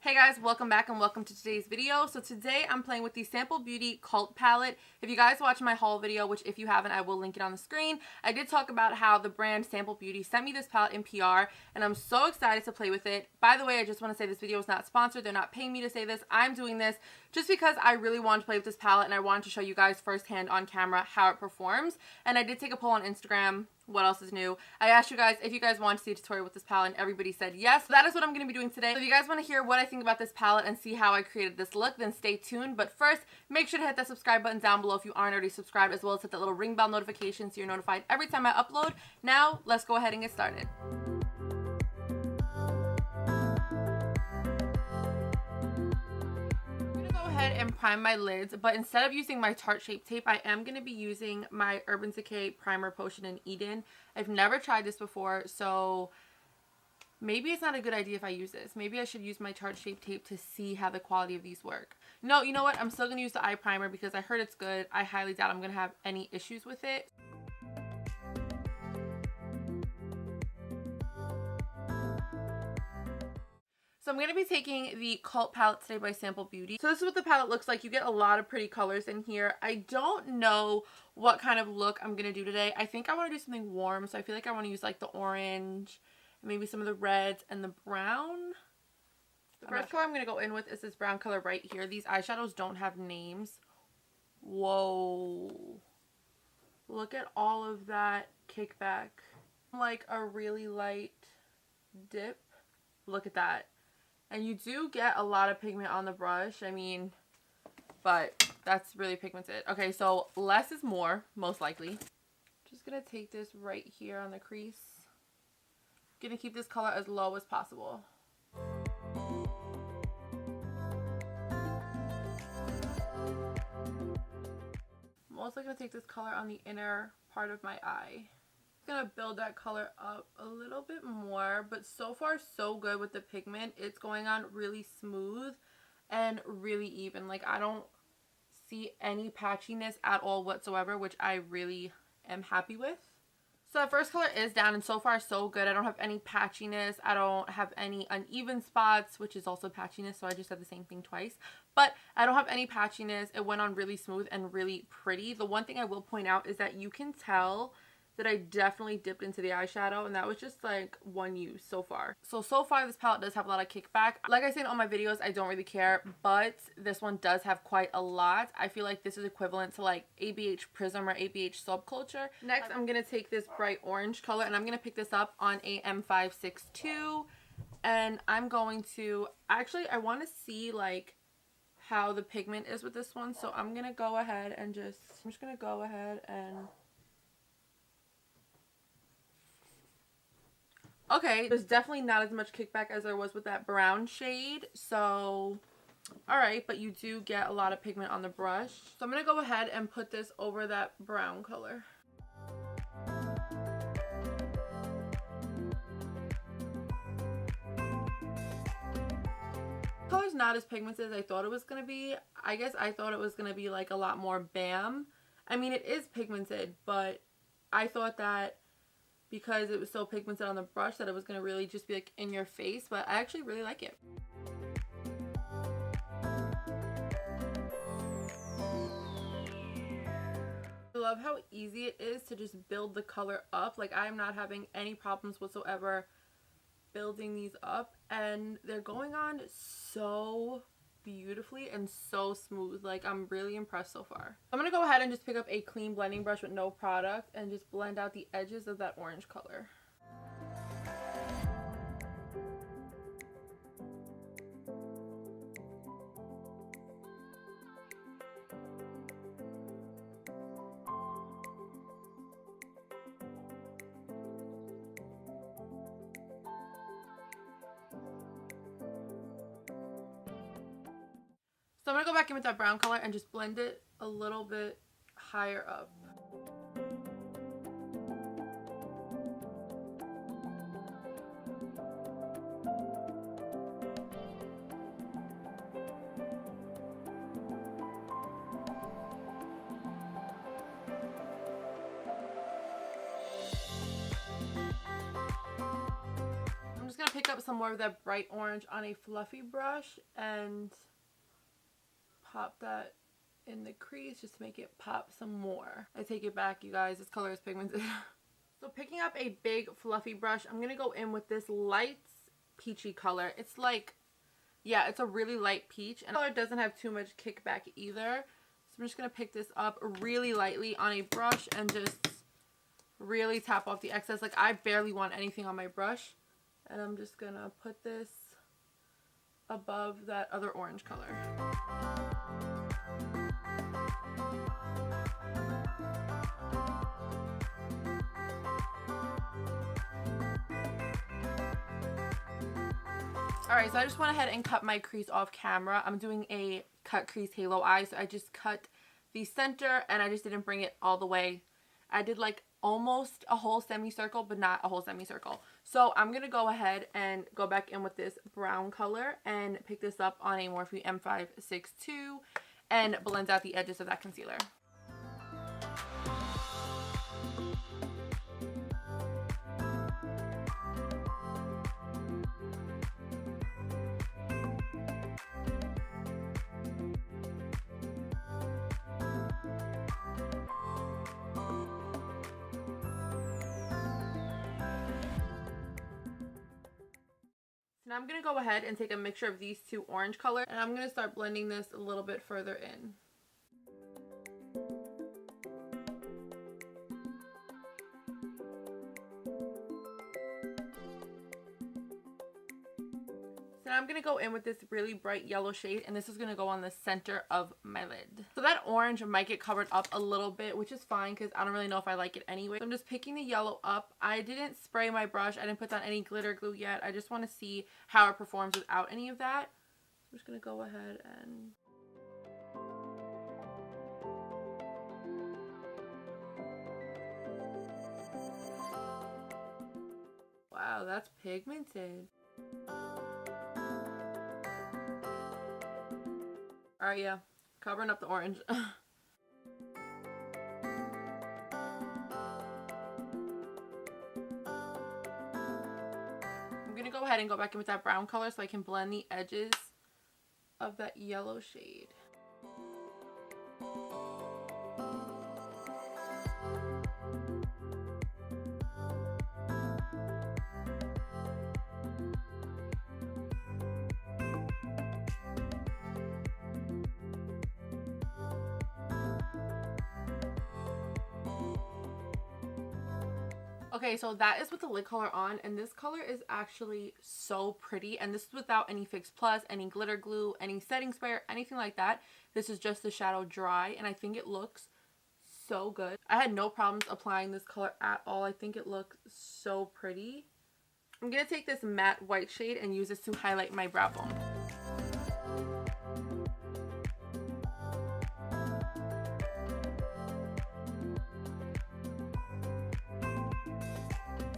Hey guys, welcome back and welcome to today's video. So today I'm playing with the Sample Beauty Cult Palette. If you guys watch my haul video, which if you haven't, I will link it on the screen, I did talk about how the brand Sample Beauty sent me this palette in PR, and I'm so excited to play with it. By the way, I just want to say this video is not sponsored. They're not paying me to say this. I'm doing this just because I really wanted to play with this palette and I wanted to show you guys firsthand on camera how it performs. And I did take a poll on Instagram. What else is new? I asked you guys if you guys want to see a tutorial with this palette and everybody said yes. So that is what I'm going to be doing today. So if you guys want to hear what I think about this palette and see how I created this look, then stay tuned. But first, make sure to hit that subscribe button down below if you aren't already subscribed, as well as hit that little ring bell notification so you're notified every time I upload. Now, let's go ahead and get started. And prime my lids, but instead of using my Tarte Shape Tape, I am going to be using my Urban Decay Primer Potion in Eden. I've never tried this before, so maybe it's not a good idea if I use this. Maybe I should use my Tarte Shape Tape to see how the quality of these work. No, you know what? I'm still going to use the eye primer because I heard it's good. I highly doubt I'm going to have any issues with it. So I'm going to be taking the Cult palette today by Sample Beauty. So this is what the palette looks like. You get a lot of pretty colors in here. I don't know what kind of look I'm going to do today. I think I want to do something warm. So I feel like I want to use like the orange, maybe some of the reds and the brown. The first color I'm going to go in with is this brown color right here. These eyeshadows don't have names. Whoa. Look at all of that kickback. Like a really light dip. Look at that. And you do get a lot of pigment on the brush, I mean, but that's really pigmented. Okay, so less is more, most likely. Just gonna take this right here on the crease. Gonna keep this color as low as possible. I'm also gonna take this color on the inner part of my eye. Gonna build that color up a little bit more, but so far so good with the pigment. It's going on really smooth and really even. Like, I don't see any patchiness at all whatsoever, which I really am happy with. So the first color is down, and so far so good. I don't have any patchiness. I don't have any uneven spots, which is also patchiness, so I just said the same thing twice. But I don't have any patchiness. It went on really smooth and really pretty. The one thing I will point out is that you can tell that I definitely dipped into the eyeshadow, and that was just like one use so far. So far this palette does have a lot of kickback. Like I say in all my videos, I don't really care, but this one does have quite a lot. I feel like this is equivalent to like ABH Prism or ABH Subculture. Next, I'm going to take this bright orange color, and I'm going to pick this up on a M562, and I'm going to, actually I want to see like how the pigment is with this one, so I'm going to go ahead and I'm just going to go ahead and okay, there's definitely not as much kickback as there was with that brown shade. So, alright, but you do get a lot of pigment on the brush. So I'm going to go ahead and put this over that brown color. The color's not as pigmented as I thought it was going to be. I guess I thought it was going to be like a lot more bam. I mean, it is pigmented, but I thought that because it was so pigmented on the brush that it was going to really just be like in your face, but I actually really like it. I love how easy it is to just build the color up. Like, I'm not having any problems whatsoever building these up, and they're going on so beautifully and so smooth. Like, I'm really impressed so far. I'm gonna go ahead and just pick up a clean blending brush with no product and just blend out the edges of that orange color. So I'm going to go back in with that brown color and just blend it a little bit higher up. up some more of that bright orange on a fluffy brush and pop that in the crease just to make it pop some more. I take it back, you guys. This color is pigmented. So picking up a big fluffy brush, I'm going to go in with this light peachy color. It's like, yeah, it's a really light peach. And the color doesn't have too much kickback either. So I'm just going to pick this up really lightly on a brush and just really tap off the excess. Like, I barely want anything on my brush. And I'm just going to put this above that other orange color. Alright, so I just went ahead and cut my crease off camera. I'm doing a cut crease halo eye, so I just cut the center and I just didn't bring it all the way. I did like almost a whole semicircle, but not a whole semicircle. So I'm going to go ahead and go back in with this brown color and pick this up on a Morphe M562 and blend out the edges of that concealer. Now I'm going to go ahead and take a mixture of these two orange colors and I'm going to start blending this a little bit further in. So now I'm going to go in with this really bright yellow shade and this is going to go on the center of my lid. So that orange might get covered up a little bit, which is fine because I don't really know if I like it anyway. So I'm just picking the yellow up. I didn't spray my brush. I didn't put down any glitter glue yet. I just want to see how it performs without any of that. I'm just going to go ahead and... Wow, that's pigmented. Alright, yeah. Covering up the orange. I'm going to go ahead and go back in with that brown color so I can blend the edges of that yellow shade. Okay, so that is with the lid color on, and this color is actually so pretty, and this is without any Fix Plus, any glitter glue, any setting spray, or anything like that. This is just the shadow dry, and I think it looks so good. I had no problems applying this color at all. I think it looks so pretty. I'm going to take this matte white shade and use this to highlight my brow bone.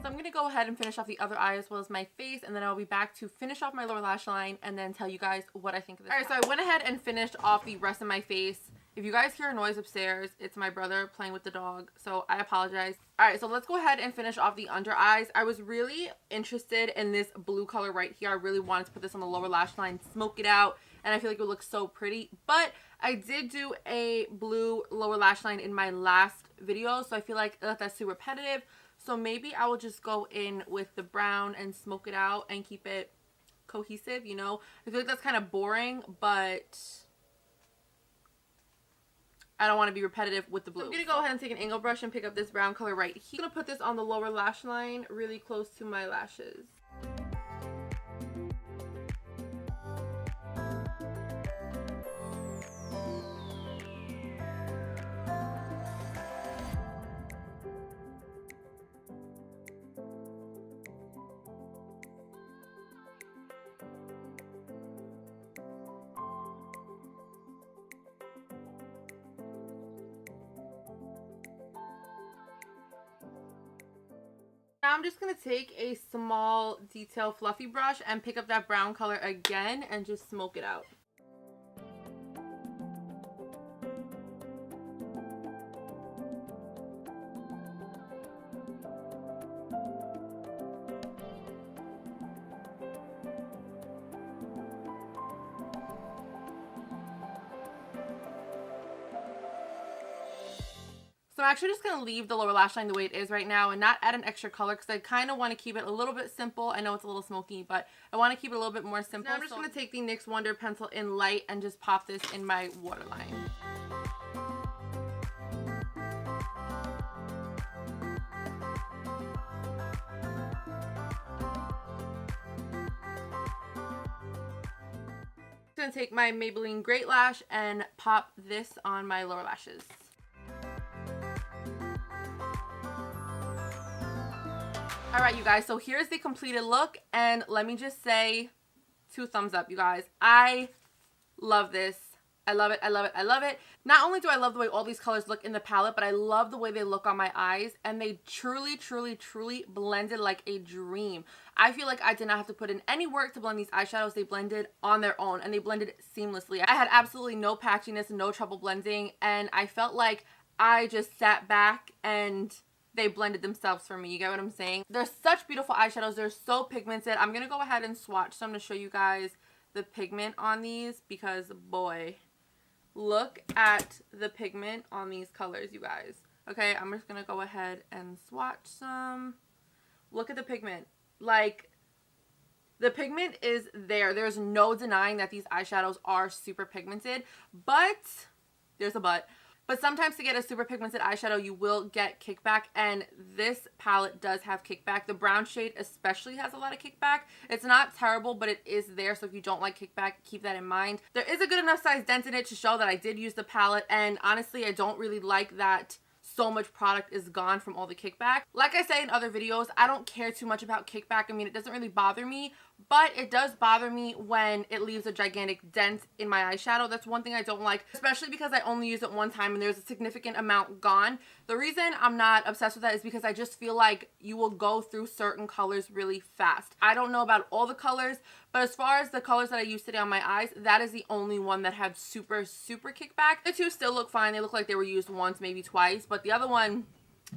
I'm going to go ahead and finish off the other eye as well as my face, and then I'll be back to finish off my lower lash line and then tell you guys what I think of this. Alright, so I went ahead and finished off the rest of my face. If you guys hear a noise upstairs, it's my brother playing with the dog, so I apologize. Alright, so let's go ahead and finish off the under eyes. I was really interested in this blue color right here. I really wanted to put this on the lower lash line, smoke it out, and I feel like it would look so pretty. But I did do a blue lower lash line in my last video, so I feel like that's too repetitive. So maybe I will just go in with the brown and smoke it out and keep it cohesive, you know. I feel like that's kind of boring, but I don't want to be repetitive with the blue. So I'm going to go ahead and take an angle brush and pick up this brown color right here. I'm going to put this on the lower lash line really close to my lashes. Now I'm just going to take a small detail fluffy brush and pick up that brown color again and just smoke it out. So I'm actually just going to leave the lower lash line the way it is right now and not add an extra color because I kind of want to keep it a little bit simple. I know it's a little smoky, but I want to keep it a little bit more simple. Now I'm just going to take the NYX Wonder Pencil in Light and just pop this in my waterline. I'm going to take my Maybelline Great Lash and pop this on my lower lashes. Alright, you guys, so here's the completed look, and let me just say 2 thumbs up, you guys. I love this. I love it, I love it, I love it. Not only do I love the way all these colors look in the palette, but I love the way they look on my eyes, and they truly, truly, truly blended like a dream. I feel like I did not have to put in any work to blend these eyeshadows. They blended on their own, and they blended seamlessly. I had absolutely no patchiness, no trouble blending, and I felt like I just sat back and they blended themselves for me. You get what I'm saying? They're such beautiful eyeshadows. They're so pigmented. I'm going to go ahead and swatch. So I'm going to show you guys the pigment on these because, boy, look at the pigment on these colors, you guys. Okay, I'm just going to go ahead and swatch some. Look at the pigment. Like, the pigment is there. There's no denying that these eyeshadows are super pigmented, but there's a but. But sometimes to get a super pigmented eyeshadow, you will get kickback, and this palette does have kickback. The brown shade especially has a lot of kickback. It's not terrible, but it is there, so if you don't like kickback, keep that in mind. There is a good enough size dent in it to show that I did use the palette, and honestly, I don't really like that so much product is gone from all the kickback. Like I say in other videos, I don't care too much about kickback. I mean, it doesn't really bother me, but it does bother me when it leaves a gigantic dent in my eyeshadow. That's one thing I don't like, especially because I only use it one time and there's a significant amount gone. The reason I'm not obsessed with that is because I just feel like you will go through certain colors really fast. I don't know about all the colors, but as far as the colors that I used today on my eyes, that is the only one that had super, super kickback. The two still look fine. They look like they were used once, maybe twice, but the other one,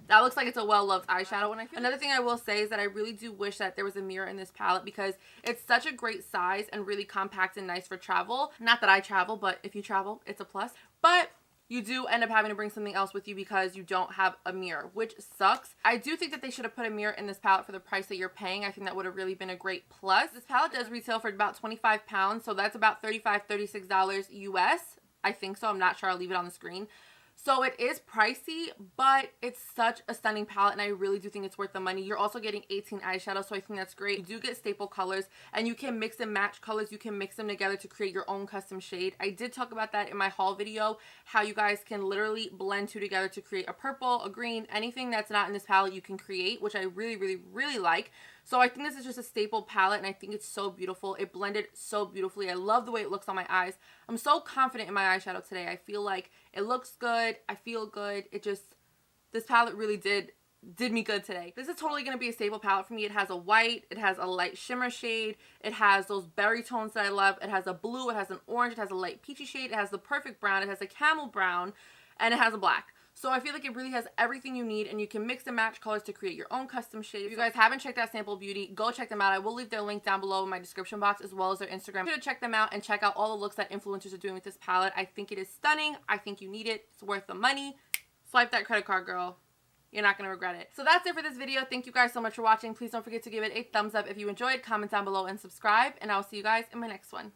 that looks like it's a well-loved eyeshadow. And another thing I will say is that I really do wish that there was a mirror in this palette because it's such a great size and really compact and nice for travel. Not that I travel, but if you travel, it's a plus. But you do end up having to bring something else with you because you don't have a mirror, which sucks. I do think that they should have put a mirror in this palette for the price that you're paying. I think that would have really been a great plus. This palette does retail for about 25 pounds, so that's about $35, $36 US. I think so. I'm not sure. I'll leave it on the screen. So it is pricey, but it's such a stunning palette, and I really do think it's worth the money. You're also getting 18 eyeshadows, so I think that's great. You do get staple colors, and you can mix and match colors. You can mix them together to create your own custom shade. I did talk about that in my haul video, how you guys can literally blend two together to create a purple, a green, anything that's not in this palette you can create, which I really, really, really like. So I think this is just a staple palette, and I think it's so beautiful. It blended so beautifully. I love the way it looks on my eyes. I'm so confident in my eyeshadow today. I feel like it looks good. I feel good. This palette really did me good today. This is totally going to be a staple palette for me. It has a white. It has a light shimmer shade. It has those berry tones that I love. It has a blue. It has an orange. It has a light peachy shade. It has the perfect brown. It has a camel brown, and it has a black. So I feel like it really has everything you need, and you can mix and match colors to create your own custom shade. If you guys haven't checked out Sample Beauty, go check them out. I will leave their link down below in my description box, as well as their Instagram. Be sure to check them out and check out all the looks that influencers are doing with this palette. I think it is stunning. I think you need it. It's worth the money. Swipe that credit card, girl. You're not going to regret it. So that's it for this video. Thank you guys so much for watching. Please don't forget to give it a thumbs up if you enjoyed. Comment down below and subscribe, and I will see you guys in my next one.